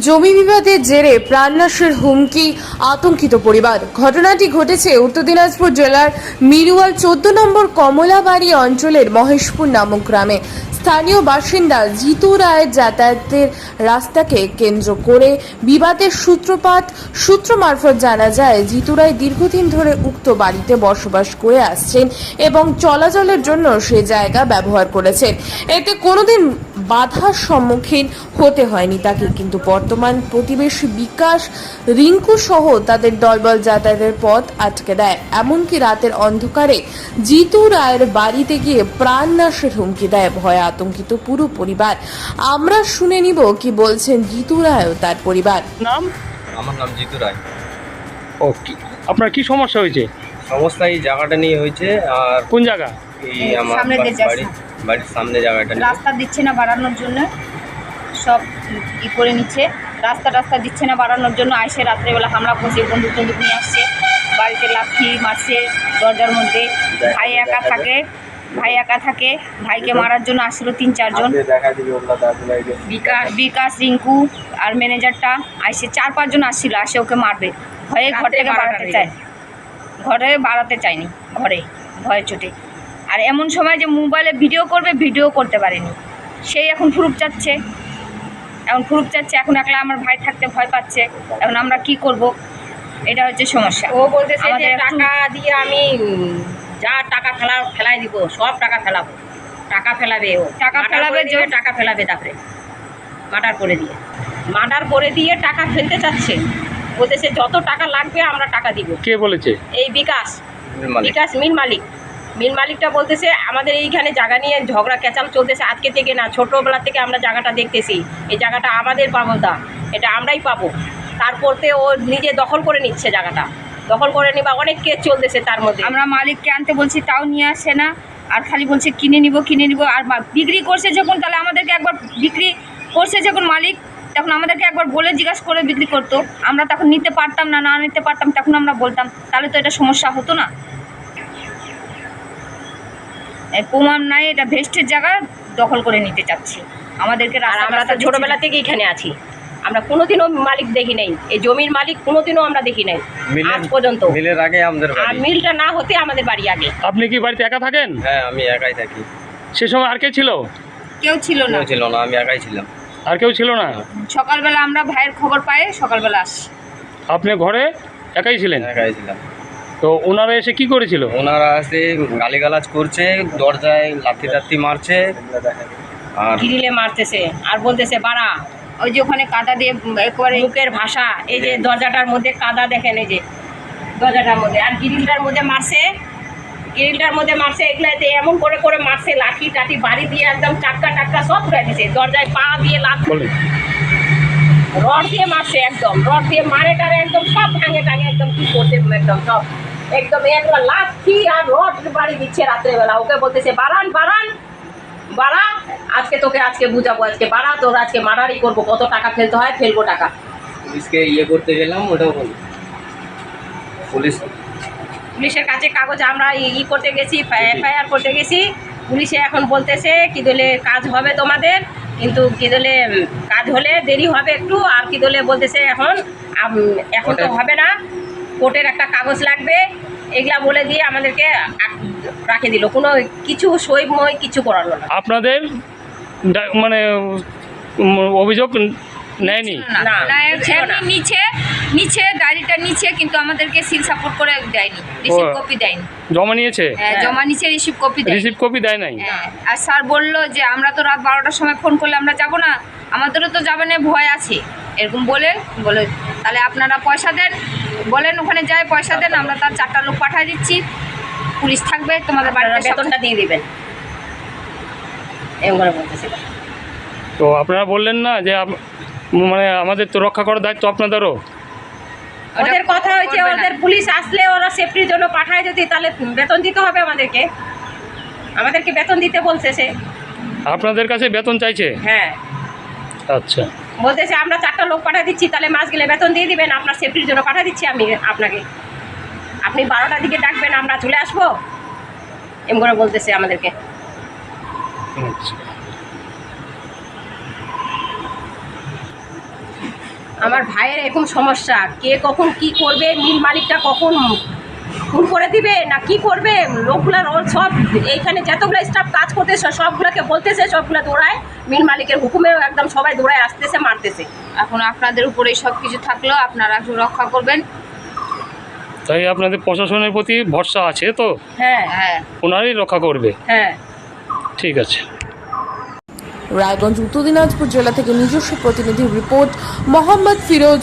জমি বিবাদের জেরে প্রাণনাশের হুমকি, আতঙ্কিত পরিবার। ঘটনাটি ঘটেছে উত্তর দিনাজপুর জেলার মিরুয়াল 14 নম্বর কমলাবাড়ি অঞ্চলের মহেশপুর নামক গ্রামে। স্থানীয় বাসিন্দা জিতু রায়ের যাতায়াতের রাস্তাকে কেন্দ্র করে বিবাদের সূত্র মারফত জানা যায়, জিতু রায় দীর্ঘদিন ধরে উক্ত বাড়িতে বসবাস করে আসছেন এবং চলাচলের জন্য সে জায়গা ব্যবহার করেছেন। এতে কোনোদিন বাধার সম্মুখীন হতে হয়নি তাকে, কিন্তু বর্তমান প্রতিবেশী বিকাশ, রিঙ্কু সহ তাদের দলবল যাতায়াতের পথ আটকে দেয়। এমনকি রাতের অন্ধকারে জিতু রায়ের বাড়িতে গিয়ে প্রাণনাশের হুমকি দেয়। ভয়ে আতঙ্কিত পুরো পরিবার। আমরা শুনে নিব কি বলছেন জিতু রায় ও তার পরিবার। নাম? আমার নাম জিতু রায়। ও কি আপনার কি সমস্যা হয়েছে? সমস্যা এই জায়গাটা নিয়ে হয়েছে। আর কোন জায়গা? এই আমার সামনে যে বাড়ির সামনে জায়গাটা নিয়ে রাস্তা দিচ্ছে না বাড়ানোর জন্য, সব ই করে নিচ্ছে। রাস্তা দিচ্ছে না বাড়ানোর জন্য আইসে রাত্রেবেলা হামলা করছে, বন্দুক নিয়ে আসছে, বাড়িতে লাথি মারছে দরজার মধ্যে। ভাই একা থাকে, ভাইকে মারার জন্য আসছিল 3-4 জন। বিকাশ, রিঙ্কু আর ম্যানেজারটা আইসে 4-5 জন আসছিল, আসে ওকে মারবে ভয়ে ঘর থেকে বাড়াতে চায়নি, ভয়ে চোটে। আর এমন সময় যে মোবাইলে ভিডিও করতে পারেনি, সেই এখন প্রুফ চাচ্ছে। এখন একলা আমার ভাই থাকতে ভয় পাচ্ছে। এখন আমরা কি করব, এটা হচ্ছে সমস্যা। ও বলতেছে যে টাকা দিয়ে আমি যা টাকা ফেলাই দিব, সব টাকা ফেলাবো। টাকা ফেলাবে, ও টাকা ফেলাবে তারপরে মার্ডার করে দিয়ে টাকা ফেলতে চাচ্ছে। বলতেছে যত টাকা লাগবে আমরা টাকা দিব। কে বলেছে? এই বিকাশ মালিক। মিল মালিকটা বলতেছে আমাদের এইখানে জায়গা নিয়ে ঝগড়া ক্যাচাল চলতেছে আজকে থেকে না, ছোটোবেলা থেকে আমরা জায়গাটা দেখতেছি। এই জায়গাটা আমাদের পাবো দা, এটা আমরাই পাবো। তারপরতে ও নিজে দখল করে নিচ্ছে, জায়গাটা দখল করে নিবা। অনেক কেস চলতেছে তার মধ্যে। আমরা মালিককে আনতে বলছি, তাও নিয়ে আসে না। আর খালি বলছে কিনে নিব। আর বিক্রি করছে যখন, তাহলে আমাদেরকে একবার বিক্রি করছে যখন মালিক, তখন আমাদেরকে একবার বলে জিজ্ঞাসা করে বিক্রি করতো। আমরা তখন নিতে পারতাম না নিতে পারতাম, তখন আমরা বলতাম, তাহলে তো এটা সমস্যা হতো না। প্রমাণ নাই, এটা ভেস্টের জায়গা দখল করে নিতে চাচ্ছি আমাদেরকে। আর আমরা তো ছোটোবেলা থেকে এখানে আছি, আমরা কোনোদিনও মালিক দেখি নাই, এই জমির মালিক কোনোদিনও আমরা দেখি নাই আজ পর্যন্ত। মিলের আগে আমাদের আর বাড়ি। মিলটা না হতে আমাদের বাড়ি আগে। আপনি কি বাড়িতে একা থাকেন? হ্যাঁ, আমি একাই থাকি। সে সময় আর কে ছিল? কেউ ছিল না, কেউ ছিল না, আমি একাই ছিলাম। আর কেউ ছিল না? সকালবেলা আমরা ভাইয়ের খবর পাই, সকালবেলা আসি। আপনি ঘরে একাই ছিলেন? একাই ছিলাম। তো ওনারা এসে কি করেছিল? ওনারা এসে গালিগালাজ করছে, দরজায় লাথি মারছে, আর গিরিলে মারতেছে আর বলতেছে বাড়া। ওই যে ওখানে কাদা দিয়ে একবারে মুখের ভাষা, এই যে দরজাটার মধ্যে কাদা দেখেন, এই যে দরজাটার মধ্যে, আর গ্রিলটার মধ্যে মারছে, এগুলাতে এমন করে মারছে, লাঠি টাঠি বাড়ি দিয়ে একদম টাটকা সব উড়াই দিছে। দরজায় পা দিয়ে রড দিয়ে মারছে, একদম রড দিয়ে মারে টারে একদম সব ভাঙে টাঙে একদম কি করছে, একদম সব একদম একবার লাঠি আর রড বাড়ি দিচ্ছে রাত্রেবেলা। ওকে বলতেছে বাড়া, আজকে বুঝাবো, আজকে বাড়া, তোর আজকে মারারই করবো, কত টাকা ফেলতে হয় ফেলবো টাকা। পুলিশকে করতে গেলাম, ওটাও বলি পুলিশের কাছে কাগজ আমরা করতে গেছি, এফআইআর করতে গেছি। পুলিশে এখন বলতেছে কি দলে কাজ হবে তোমাদের, কিন্তু কি দলে কাজ হলে দেরি হবে একটু। আর কি দলে বলতেছে এখন তো হবে না, কোর্টের একটা কাগজ লাগবে, এগুলা বলে দিয়ে আমাদেরকে রাখে দিল। কোনো কিছু সই মই কিছু করালো না। আপনাদের মানে অভিযোগ নেয়নি? না, নিচে গাড়িটা নিচে, কিন্তু আমাদেরকে সিল সাপোর্ট করে দেয়নি, রিসিভ কপি দেয়নি। জমা নিয়েছে? হ্যাঁ, জমা নিচে, রিসিভ কপি দেয় নাই। হ্যাঁ, আর স্যার বললো যে আমরা তো রাত 12টার সময় ফোন করলে আমরা যাব না, আমাদেরও তো যাবে না, ভয় আছে, এরকম বলে তাহলে আপনারা পয়সা দেন, বলেন ওখানে যায় পয়সা দেন, আমরা তার 4টা লোক পাঠিয়ে দিচ্ছি, পুলিশ থাকবে, তোমাদের বাড়িতে বেতনটা দিয়ে দিবেন, এরকম করে বলতেছিল। তো আপনারা বললেন না যে মানে আমাদের তো রক্ষা করার দায়িত্ব আপনাদেরও? ওদের কথা হয়েছে, ওদের পুলিশ আসলে ওরা সেফটির জন্য পাঠায়, যদি তাহলে বেতন দিতে হবে আমাদেরকে বেতন দিতে বলছে সে। আপনাদের কাছে বেতন চাইছে? হ্যাঁ, আচ্ছা, বলতেছে আমরা 4টা লোক পাঠিয়ে দিচ্ছি, তাহলে মাস গেলে বেতন দিয়ে দিবেন, আপনার সেফটির জন্য পাঠিয়ে দিচ্ছি আমি আপনাকে, আপনি 12টার দিকে ডাকবেন, আমরা চলে আসবো, এম করে বলতেছে আমাদেরকে। আচ্ছা। আমার ভাইয়ের এরকম সমস্যা, কে কখন কি করবে, মিল মালিকটা কখন খুন করে দিবে না কি করবে, লোকগুলার ওর সব এইখানে যতগুলো স্টাফ কাজ করতেছে সবগুলোকে বলতেছে, সবগুলো দৌড়ায়, মিল মালিকের হুকুমেও একদম সবাই দৌড়ায় আসতেছে, মারতেছে। এখন আপনাদের উপরেই সব কিছু থাকলেও আপনারা একটু রক্ষা করবেন। তাই আপনাদের প্রশাসনের প্রতি ভরসা আছে তো? হ্যাঁ হ্যাঁ ওনারই রক্ষা করবে। হ্যাঁ। ঠিক আছে। রায়গঞ্জ উত্তর দিনাজপুর জেলা থেকে নিজস্ব প্রতিনিধির রিপোর্ট, মোহাম্মদ ফিরোজ।